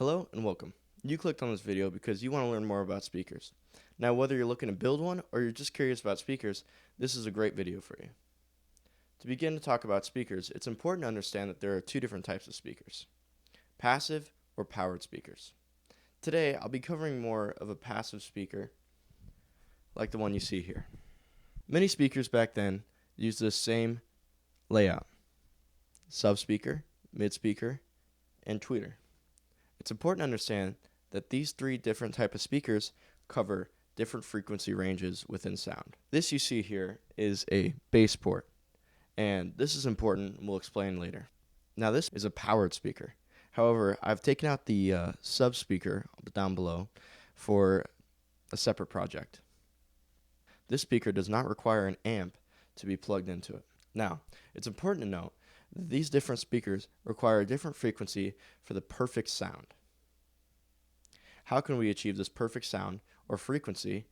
Hello and welcome. You clicked on this video because you want to learn more about speakers. Now, whether you're looking to build one or you're just curious about speakers, this is a great video for you. To begin to talk about speakers, it's important to understand that there are two different types of speakers: passive or powered speakers. Today, I'll be covering more of a passive speaker like the one you see here. Many speakers back then used the same layout: sub-speaker, mid-speaker, and tweeter. It's important to understand that these three different types of speakers cover different frequency ranges within sound. This you see here is a bass port, and this is important and we'll explain later. Now this is a powered speaker. However, I've taken out the sub speaker down below for a separate project. This speaker does not require an amp to be plugged into it. Now, it's important to note that these different speakers require a different frequency for the perfect sound. How can we achieve this perfect sound or frequency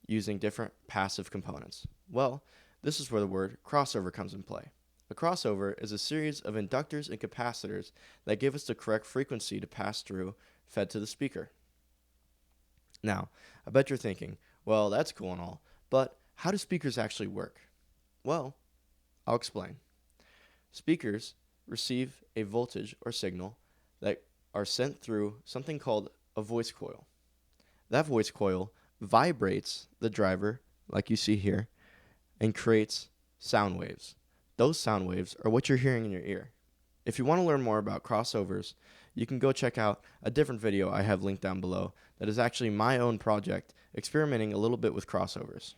using different passive components? Well, this is where the word crossover comes in play. A crossover is a series of inductors and capacitors that give us the correct frequency to pass through fed to the speaker. Now, I bet you're thinking, well, that's cool and all, but how do speakers actually work? Well, I'll explain. Speakers receive a voltage or signal that are sent through something called a voice coil. That voice coil vibrates the driver, like you see here, and creates sound waves. Those sound waves are what you're hearing in your ear. If you want to learn more about crossovers, you can go check out a different video I have linked down below that is actually my own project experimenting a little bit with crossovers.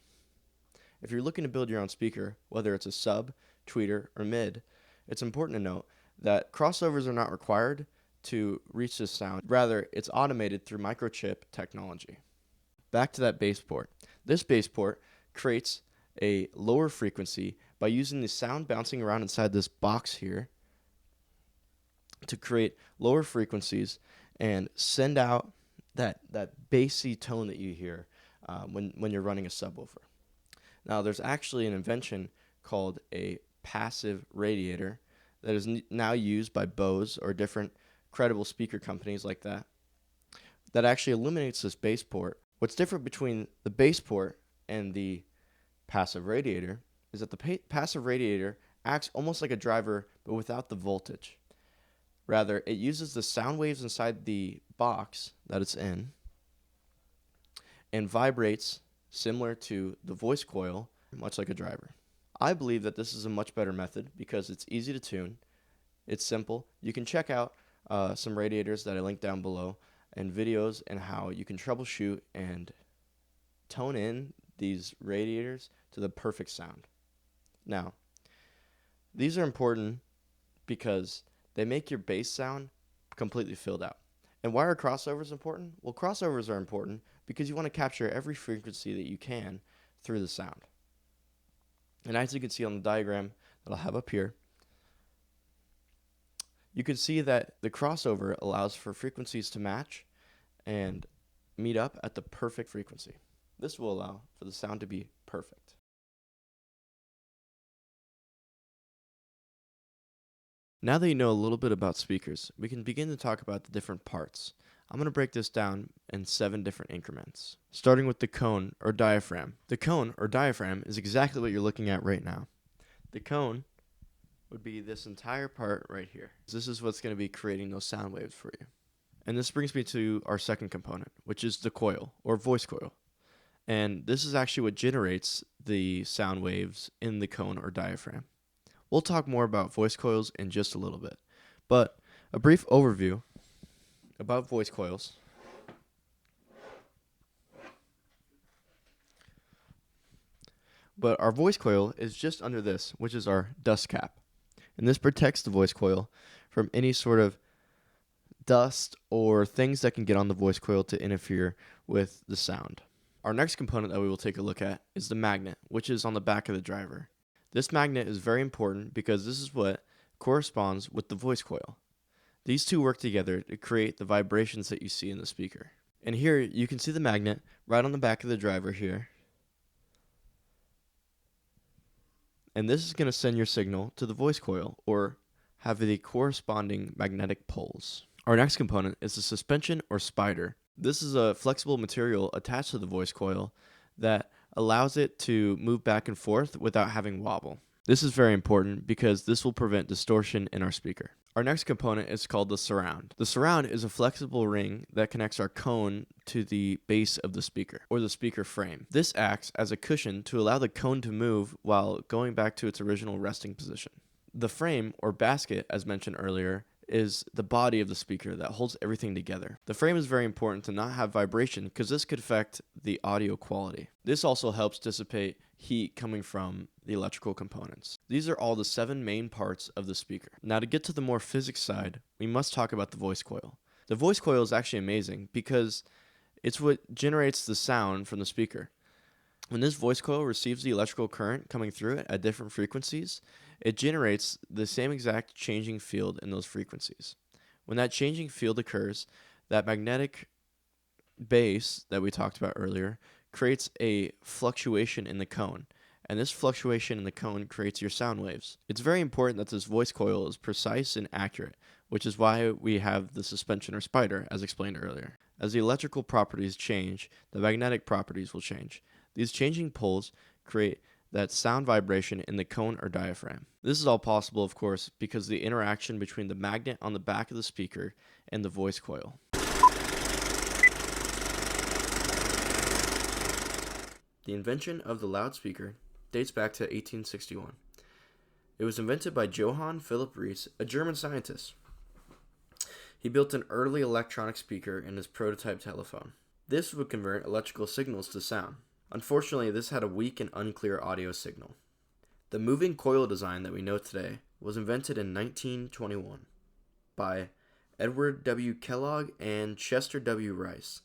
If you're looking to build your own speaker, whether it's a sub, tweeter, or mid, it's important to note that crossovers are not required to reach this sound. Rather, it's automated through microchip technology. Back to that bass port. This bass port creates a lower frequency by using the sound bouncing around inside this box here to create lower frequencies and send out that bassy tone that you hear when you're running a subwoofer. Now, there's actually an invention called a passive radiator that is now used by Bose or different credible speaker companies like that actually eliminates this bass port. What's different between the bass port and the passive radiator is that the passive radiator acts almost like a driver but without the voltage. Rather, it uses the sound waves inside the box that it's in and vibrates similar to the voice coil, much like a driver. I believe that this is a much better method because it's easy to tune, it's simple. You can check out some radiators that I linked down below and videos and how you can troubleshoot and tone in these radiators to the perfect sound. Now, these are important because they make your bass sound completely filled out. And why are crossovers important? Well, crossovers are important because you want to capture every frequency that you can through the sound. And as you can see on the diagram that I'll have up here, you can see that the crossover allows for frequencies to match and meet up at the perfect frequency. This will allow for the sound to be perfect. Now that you know a little bit about speakers, we can begin to talk about the different parts. I'm going to break this down in 7 different increments, starting with the cone or diaphragm. The cone or diaphragm is exactly what you're looking at right now. The cone would be this entire part right here. This is what's going to be creating those sound waves for you. And this brings me to our second component, which is the coil or voice coil. And this is actually what generates the sound waves in the cone or diaphragm. We'll talk more about voice coils in just a little bit, but a brief overview about voice coils. But our voice coil is just under this, which is our dust cap. And this protects the voice coil from any sort of dust or things that can get on the voice coil to interfere with the sound. Our next component that we will take a look at is the magnet, which is on the back of the driver. This magnet is very important because this is what corresponds with the voice coil. These two work together to create the vibrations that you see in the speaker. And here you can see the magnet right on the back of the driver here. And this is going to send your signal to the voice coil or have the corresponding magnetic poles. Our next component is the suspension or spider. This is a flexible material attached to the voice coil that allows it to move back and forth without having wobble. This is very important because this will prevent distortion in our speaker. Our next component is called the surround. The surround is a flexible ring that connects our cone to the base of the speaker, or the speaker frame. This acts as a cushion to allow the cone to move while going back to its original resting position. The frame, or basket, as mentioned earlier, is the body of the speaker that holds everything together. The frame is very important to not have vibration because this could affect the audio quality. This also helps dissipate heat coming from the electrical components. These are all the 7 main parts of the speaker. Now, to get to the more physics side, we must talk about the voice coil. The voice coil is actually amazing because it's what generates the sound from the speaker. When this voice coil receives the electrical current coming through it at different frequencies, it generates the same exact changing field in those frequencies. When that changing field occurs, that magnetic base that we talked about earlier creates a fluctuation in the cone, and this fluctuation in the cone creates your sound waves. It's very important that this voice coil is precise and accurate, which is why we have the suspension or spider, as explained earlier. As the electrical properties change, the magnetic properties will change. These changing poles create that sound vibration in the cone or diaphragm. This is all possible, of course, because of the interaction between the magnet on the back of the speaker and the voice coil. The invention of the loudspeaker dates back to 1861. It was invented by Johann Philipp Reis, a German scientist. He built an early electronic speaker in his prototype telephone. This would convert electrical signals to sound. Unfortunately, this had a weak and unclear audio signal. The moving coil design that we know today was invented in 1921 by Edward W. Kellogg and Chester W. Rice.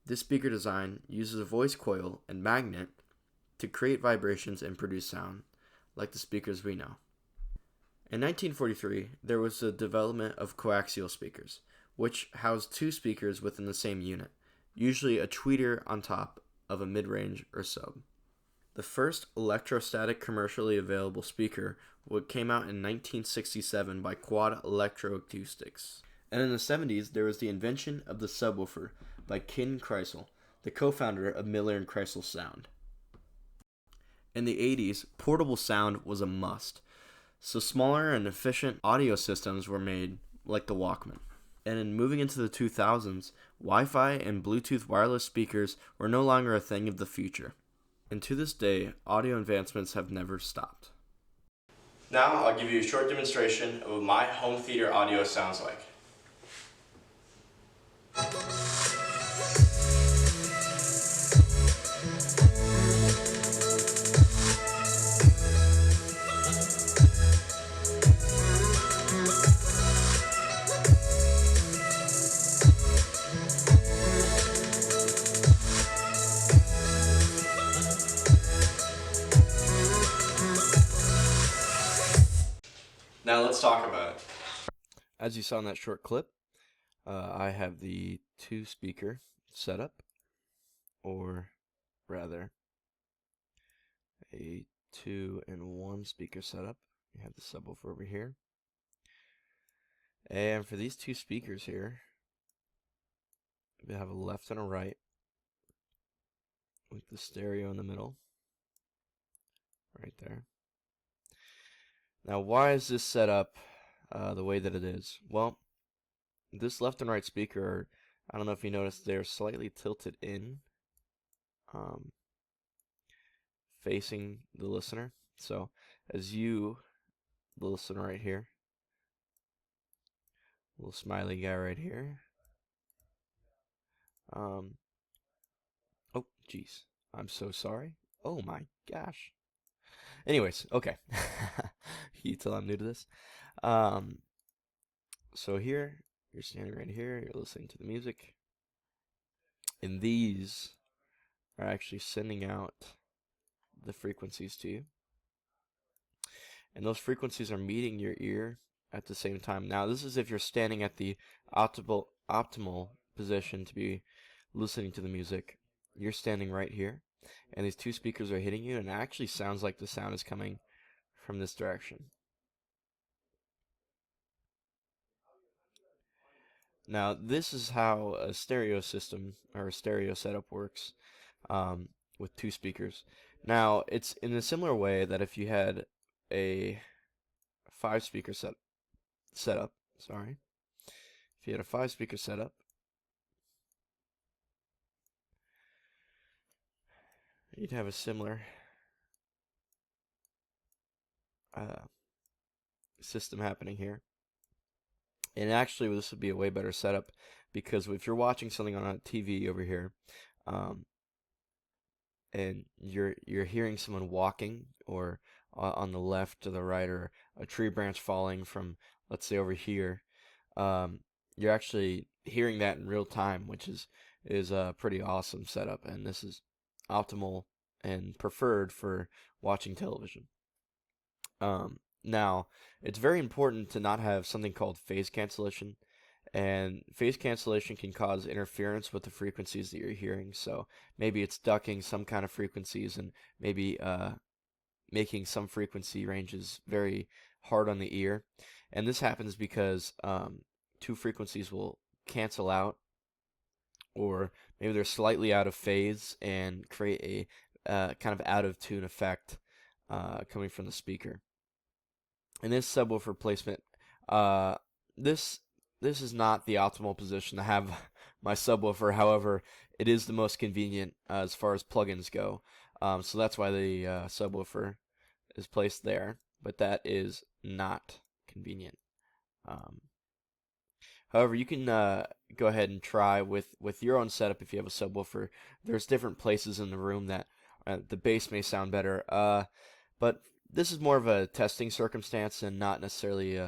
This speaker design uses a voice coil and magnet to create vibrations and produce sound, like the speakers we know. In 1943, there was the development of coaxial speakers, which housed 2 speakers within the same unit, usually a tweeter on top of a mid-range or sub. The first electrostatic commercially available speaker came out in 1967 by Quad Electroacoustics. And in the 70s, there was the invention of the subwoofer by Ken Kreisel, the co-founder of Miller & Kreisel Sound. In the 80s, portable sound was a must, so smaller and efficient audio systems were made, like the Walkman. And in moving into the 2000s, Wi-Fi and Bluetooth wireless speakers were no longer a thing of the future. And to this day, audio advancements have never stopped. Now I'll give you a short demonstration of what my home theater audio sounds like. Now let's talk about it. As you saw in that short clip, I have the 2-speaker setup, or rather, a 2 and 1 speaker setup. You have the subwoofer over here. And for these 2 speakers here, we have a left and a right, with the stereo in the middle, right there. Now, why is this set up the way that it is? Well, this left and right speaker, I don't know if you noticed, they're slightly tilted in, facing the listener. So, as you, the listener right here, little smiley guy right here. Oh, jeez. I'm so sorry. Oh my gosh. Anyways, okay. You tell I'm new to this. So here, you're standing right here, you're listening to the music. And these are actually sending out the frequencies to you. And those frequencies are meeting your ear at the same time. Now, this is if you're standing at the optimal position to be listening to the music. You're standing right here, and these 2 speakers are hitting you, and it actually sounds like the sound is coming from this direction. Now, this is how a stereo system or a stereo setup works um, with two speakers. Now, it's in a similar way that if you had a five speaker setup, sorry, if you had a five speaker setup, you'd have a similar uh, system happening here. And actually, this would be a way better setup because if you're watching something on a TV over here, um, and you're hearing someone walking or on the left or the right, or a tree branch falling from, let's say, over here, um, you're actually hearing that in real time, which is a pretty awesome setup, and this is optimal and preferred for watching television. Now, it's very important to not have something called phase cancellation, and phase cancellation can cause interference with the frequencies that you're hearing. So maybe it's ducking some kind of frequencies and maybe making some frequency ranges very hard on the ear. And this happens because two frequencies will cancel out, or maybe they're slightly out of phase and create a kind of out of tune effect coming from the speaker. In this subwoofer placement, uh, this this is not the optimal position to have my subwoofer. However, it is the most convenient as far as plugins go. So that's why the subwoofer is placed there, but that is not convenient. Um, However, you can go ahead and try with your own setup if you have a subwoofer. There's different places in the room that the bass may sound better. But this is more of a testing circumstance and not necessarily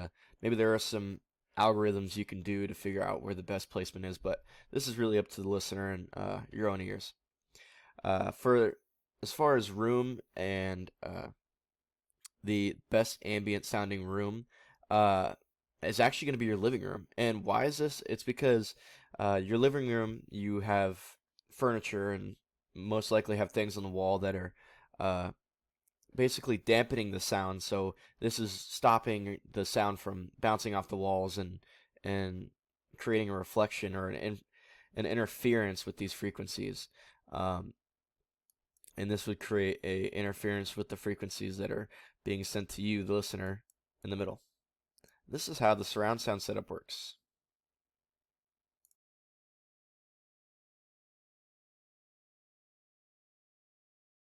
maybe there are some algorithms you can do to figure out where the best placement is, but this is really up to the listener and your own ears. For as far as room and the best ambient sounding room is actually going to be your living room. And why is this? It's because your living room, you have furniture and most likely have things on the wall that are uh, basically dampening the sound. So this is stopping the sound from bouncing off the walls and creating a reflection or an interference with these frequencies. Um, and this would create a interference with the frequencies that are being sent to you, the listener, in the middle. This is how the surround sound setup works.